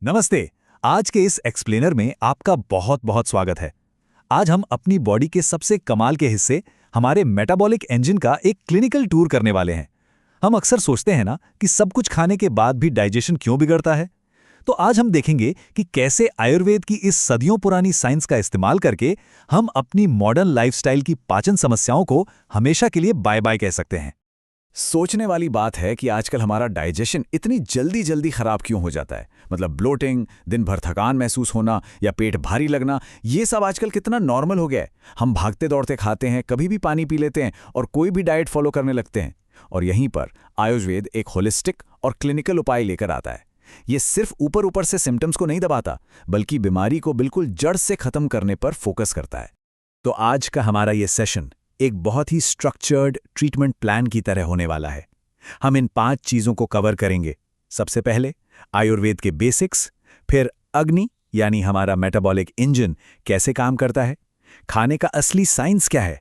नमस्ते। आज के इस एक्सप्लेनर में आपका बहुत बहुत स्वागत है। आज हम अपनी बॉडी के सबसे कमाल के हिस्से हमारे मेटाबॉलिक इंजन का एक क्लिनिकल टूर करने वाले हैं। हम अक्सर सोचते हैं ना कि सब कुछ खाने के बाद भी डाइजेशन क्यों बिगड़ता है। तो आज हम देखेंगे कि कैसे आयुर्वेद की इस सदियों पुरानी साइंस का इस्तेमाल करके हम अपनी मॉडर्न लाइफस्टाइल की पाचन समस्याओं को हमेशा के लिए बाय बाय कह सकते हैं। सोचने वाली बात है कि आजकल हमारा डाइजेशन इतनी जल्दी जल्दी खराब क्यों हो जाता है। मतलब ब्लोटिंग, दिन भर थकान महसूस होना या पेट भारी लगना, ये सब आजकल कितना नॉर्मल हो गया है। हम भागते दौड़ते खाते हैं, कभी भी पानी पी लेते हैं और कोई भी डाइट फॉलो करने लगते हैं। और यहीं पर आयुर्वेद एक होलिस्टिक और क्लिनिकल उपाय लेकर आता है। ये सिर्फ ऊपर ऊपर से सिम्टम्स को नहीं दबाता, बल्कि बीमारी को बिल्कुल जड़ से खत्म करने पर फोकस करता है। तो आज का हमारा ये सेशन एक बहुत ही स्ट्रक्चर्ड ट्रीटमेंट प्लान की तरह होने वाला है। हम इन 5 चीज़ों को कवर करेंगे। सबसे पहले आयुर्वेद के बेसिक्स, फिर अग्नि यानी हमारा मेटाबॉलिक इंजन कैसे काम करता है, खाने का असली साइंस क्या है,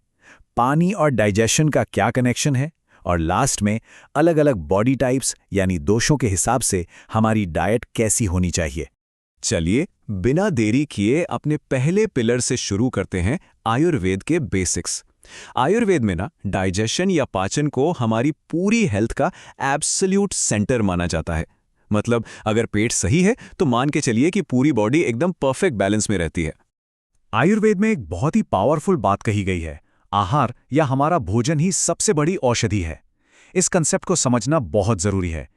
पानी और डाइजेशन का क्या कनेक्शन है, और लास्ट में अलग अलग बॉडी टाइप्स यानी दोषों के हिसाब से हमारी डाइट कैसी होनी चाहिए। चलिए बिना देरी किए अपने पहले पिलर से शुरू करते हैं, आयुर्वेद के बेसिक्स। आयुर्वेद में ना डाइजेशन या पाचन को हमारी पूरी हेल्थ का एब्सोल्यूट सेंटर माना जाता है। मतलब अगर पेट सही है तो मान के चलिए कि पूरी बॉडी एकदम परफेक्ट बैलेंस में रहती है। आयुर्वेद में एक बहुत ही पावरफुल बात कही गई है, आहार या हमारा भोजन ही सबसे बड़ी औषधि है। इस कंसेप्ट को समझना बहुत जरूरी है।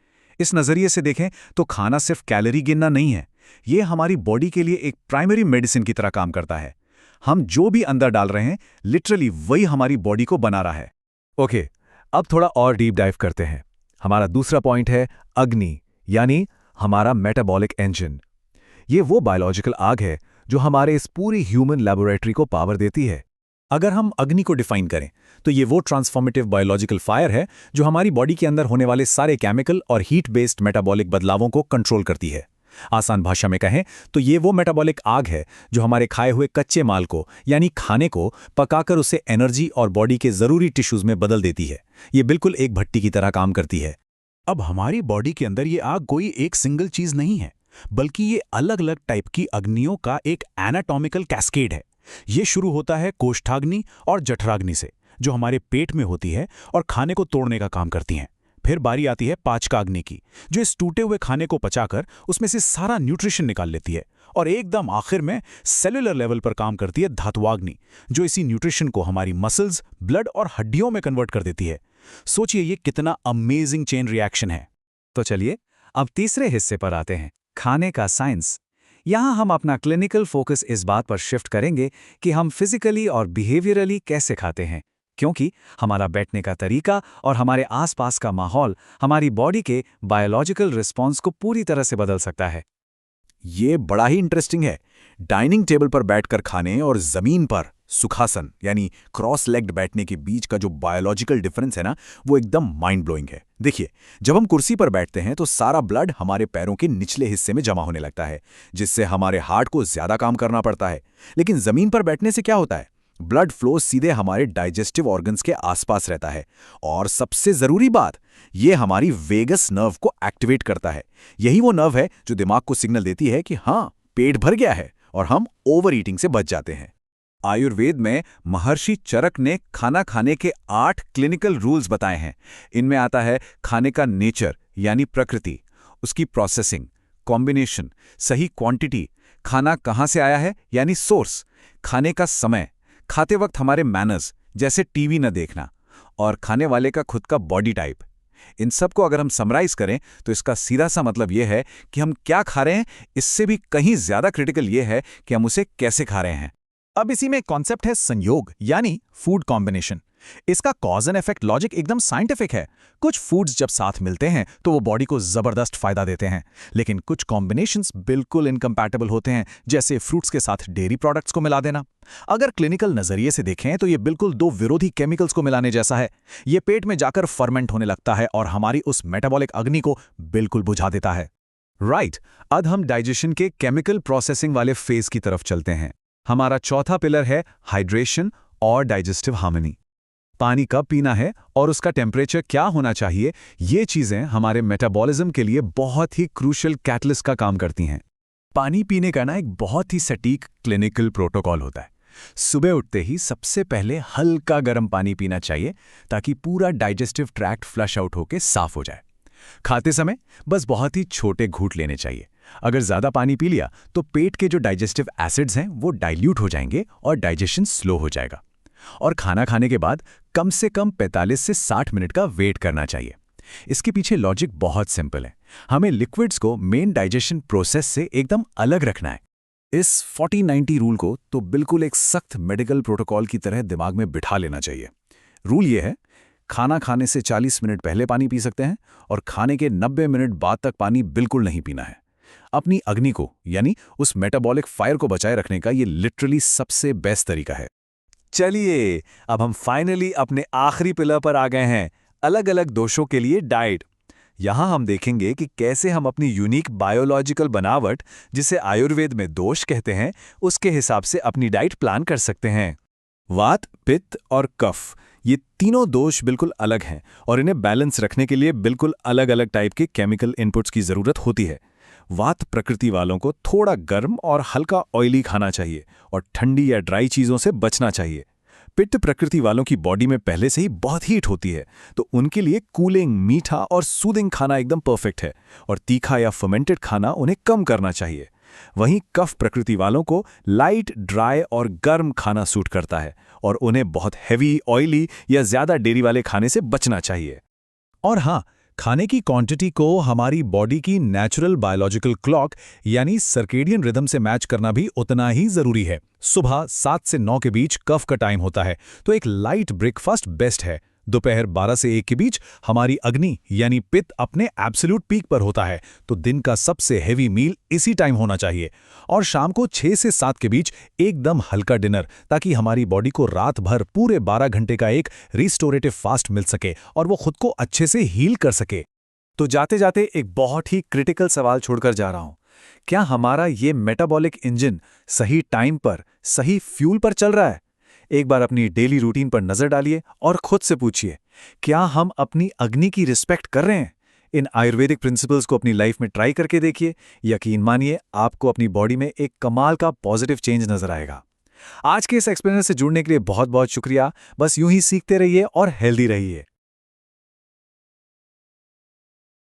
इस नजरिए से देखें तो खाना सिर्फ कैलोरी गिनना नहीं है, ये हमारी बॉडी के लिए एक प्राइमरी मेडिसिन की तरह काम करता है। हम जो भी अंदर डाल रहे हैं लिटरली वही हमारी बॉडी को बना रहा है। ओके, अब थोड़ा और डीप डाइव करते हैं। हमारा दूसरा पॉइंट है अग्नि यानी हमारा मेटाबॉलिक इंजन। ये वो बायोलॉजिकल आग है जो हमारे इस पूरी ह्यूमन लैबोरेटरी को पावर देती है। अगर हम अग्नि को डिफाइन करें तो ये वो ट्रांसफॉर्मेटिव बायोलॉजिकल फायर है जो हमारी बॉडी के अंदर होने वाले सारे केमिकल और हीट बेस्ड मेटाबॉलिक बदलावों को कंट्रोल करती है। आसान भाषा में कहें तो ये वो मेटाबॉलिक आग है जो हमारे खाए हुए कच्चे माल को यानी खाने को पकाकर उसे एनर्जी और बॉडी के जरूरी टिश्यूज में बदल देती है। ये बिल्कुल एक भट्टी की तरह काम करती है। अब हमारी बॉडी के अंदर ये आग कोई एक सिंगल चीज नहीं है, बल्कि ये अलग अलग टाइप की अग्नियों का एक एनाटॉमिकल कैस्केड है। ये शुरू होता है कोष्ठाग्नि और जठराग्नि से, जो हमारे पेट में होती है और खाने को तोड़ने का काम करती हैं। फिर बारी आती है पाचकाग्नि की, जो इस टूटे हुए खाने को पचाकर उसमें से सारा न्यूट्रिशन निकाल लेती है। और एकदम आखिर में सेलुलर लेवल पर काम करती है धातुवाग्नि, जो इसी न्यूट्रिशन को हमारी मसल्स, ब्लड और हड्डियों में कन्वर्ट कर देती है। सोचिए ये कितना अमेजिंग चेन रिएक्शन है। तो चलिए अब तीसरे हिस्से पर आते हैं, खाने का साइंस। यहाँ हम अपना क्लिनिकल फोकस इस बात पर शिफ्ट करेंगे कि हम फिजिकली और बिहेवियरली कैसे खाते हैं, क्योंकि हमारा बैठने का तरीका और हमारे आसपास का माहौल हमारी बॉडी के बायोलॉजिकल रिस्पॉन्स को पूरी तरह से बदल सकता है। ये बड़ा ही इंटरेस्टिंग है। डाइनिंग टेबल पर बैठकर खाने और जमीन पर सुखासन यानी क्रॉस लेग्ड बैठने के बीच का जो बायोलॉजिकल डिफरेंस है ना, वो एकदम माइंड ब्लोइंग है। देखिए, जब हम कुर्सी पर बैठते हैं तो सारा ब्लड हमारे पैरों के निचले हिस्से में जमा होने लगता है, जिससे हमारे हार्ट को ज्यादा काम करना पड़ता है। लेकिन जमीन पर बैठने से क्या होता है, ब्लड फ्लो सीधे हमारे डाइजेस्टिव ऑर्गन्स के आसपास रहता है। और सबसे जरूरी बात, ये हमारी वेगस नर्व को एक्टिवेट करता है। यही वो नर्व है जो दिमाग को सिग्नल देती है कि हाँ, पेट भर गया है, और हम ओवर ईटिंग से बच जाते हैं। आयुर्वेद में महर्षि चरक ने खाना खाने के 8 क्लिनिकल रूल्स बताए हैं। इनमें आता है खाने का नेचर यानी प्रकृति, उसकी प्रोसेसिंग, कॉम्बिनेशन, सही क्वांटिटी, खाना कहाँ से आया है यानी सोर्स, खाने का समय, खाते वक्त हमारे मैनर्स जैसे टीवी न देखना, और खाने वाले का खुद का बॉडी टाइप। इन सब को अगर हम समराइज करें तो इसका सीधा सा मतलब यह है कि हम क्या खा रहे हैं, इससे भी कहीं ज्यादा क्रिटिकल यह है कि हम उसे कैसे खा रहे हैं। अब इसी में कॉन्सेप्ट है संयोग यानी फूड कॉम्बिनेशन। इसका कॉज एंड इफेक्ट लॉजिक एकदम साइंटिफिक है। कुछ फूड्स जब साथ मिलते हैं तो वो बॉडी को जबरदस्त फायदा देते हैं, लेकिन कुछ कॉम्बिनेशंस बिल्कुल इनकम्पैटिबल होते हैं, जैसे फ्रूट्स के साथ डेयरी प्रोडक्ट्स को मिला देना। अगर क्लिनिकल नजरिए से देखें तो ये बिल्कुल 2 विरोधी केमिकल्स को मिलाने जैसा है। ये पेट में जाकर फर्मेंट होने लगता है और हमारी उस मेटाबॉलिक अग्नि को बिल्कुल बुझा देता है। राइट, अब हम डाइजेशन के केमिकल प्रोसेसिंग वाले फेज की तरफ चलते हैं। हमारा चौथा पिलर है हाइड्रेशन और डाइजेस्टिव हार्मनी। पानी कब पीना है और उसका टेम्परेचर क्या होना चाहिए, ये चीजें हमारे मेटाबॉलिज्म के लिए बहुत ही क्रूशियल कैटलिस्ट का काम करती हैं। पानी पीने का ना एक बहुत ही सटीक क्लिनिकल प्रोटोकॉल होता है। सुबह उठते ही सबसे पहले हल्का गर्म पानी पीना चाहिए ताकि पूरा डाइजेस्टिव ट्रैक्ट फ्लश आउट होकर साफ हो जाए। खाते समय बस बहुत ही छोटे घूंट लेने चाहिए। अगर ज़्यादा पानी पी लिया तो पेट के जो डाइजेस्टिव एसिड्स हैं वो डाइल्यूट हो जाएंगे और डाइजेशन स्लो हो जाएगा। और खाना खाने के बाद कम से कम 45 से 60 मिनट का वेट करना चाहिए। इसके पीछे लॉजिक बहुत सिंपल है। हमें लिक्विड्स को मेन डाइजेशन प्रोसेस से एकदम अलग रखना है। इस 40-90 रूल को तो बिल्कुल एक सख्त मेडिकल प्रोटोकॉल की तरह दिमाग में बिठा लेना चाहिए। रूल ये है, खाना खाने से 40 मिनट पहले पानी पी सकते हैं और खाने के 90 मिनट बाद तक पानी बिल्कुल नहीं पीना है। अपनी अग्नि को यानी उस मेटाबॉलिक फायर को बचाए रखने का ये लिटरली सबसे बेस्ट तरीका है। चलिए, अब हम फाइनली अपने आखिरी पिलर पर आ गए हैं, अलग अलग दोषों के लिए डाइट। यहाँ हम देखेंगे कि कैसे हम अपनी यूनिक बायोलॉजिकल बनावट, जिसे आयुर्वेद में दोष कहते हैं, उसके हिसाब से अपनी डाइट प्लान कर सकते हैं। वात, पित्त और कफ, ये तीनों दोष बिल्कुल अलग हैं और इन्हें बैलेंस रखने के लिए बिल्कुल अलग अलग टाइप के केमिकल इनपुट्स की ज़रूरत होती है। वात प्रकृति वालों को थोड़ा गर्म और हल्का ऑयली खाना चाहिए और ठंडी या ड्राई चीज़ों से बचना चाहिए। पित्त प्रकृति वालों की बॉडी में पहले से ही बहुत हीट होती है, तो उनके लिए कूलिंग, मीठा और सूदिंग खाना एकदम परफेक्ट है और तीखा या फर्मेंटेड खाना उन्हें कम करना चाहिए। वहीं कफ प्रकृति वालों को लाइट, ड्राई और गर्म खाना सूट करता है और उन्हें बहुत हैवी, ऑयली या ज़्यादा डेयरी वाले खाने से बचना चाहिए। और हाँ, खाने की क्वांटिटी को हमारी बॉडी की नेचुरल बायोलॉजिकल क्लॉक यानी सर्केडियन रिदम से मैच करना भी उतना ही जरूरी है। सुबह 7 से 9 के बीच कफ का टाइम होता है, तो एक लाइट ब्रेकफास्ट बेस्ट है। दोपहर 12 से 1 के बीच हमारी अग्नि यानी पित्त अपने एब्सोल्यूट पीक पर होता है, तो दिन का सबसे हेवी मील इसी टाइम होना चाहिए। और शाम को 6 से 7 के बीच एकदम हल्का डिनर, ताकि हमारी बॉडी को रात भर पूरे 12 घंटे का एक रिस्टोरेटिव फास्ट मिल सके और वो खुद को अच्छे से हील कर सके। तो जाते जाते एक बहुत ही क्रिटिकल सवाल छोड़कर जा रहा हूं, क्या हमारा ये मेटाबॉलिक इंजन सही टाइम पर, सही फ्यूल पर चल रहा है? एक बार अपनी डेली रूटीन पर नजर डालिए और खुद से पूछिए, क्या हम अपनी अग्नि की रिस्पेक्ट कर रहे हैं? इन आयुर्वेदिक प्रिंसिपल्स को अपनी लाइफ में ट्राई करके देखिए। यकीन मानिए, आपको अपनी बॉडी में एक कमाल का पॉजिटिव चेंज नजर आएगा। आज के इस एक्सपीरियंस से जुड़ने के लिए बहुत बहुत शुक्रिया। बस यूं ही सीखते रहिए और हेल्दी रहिए।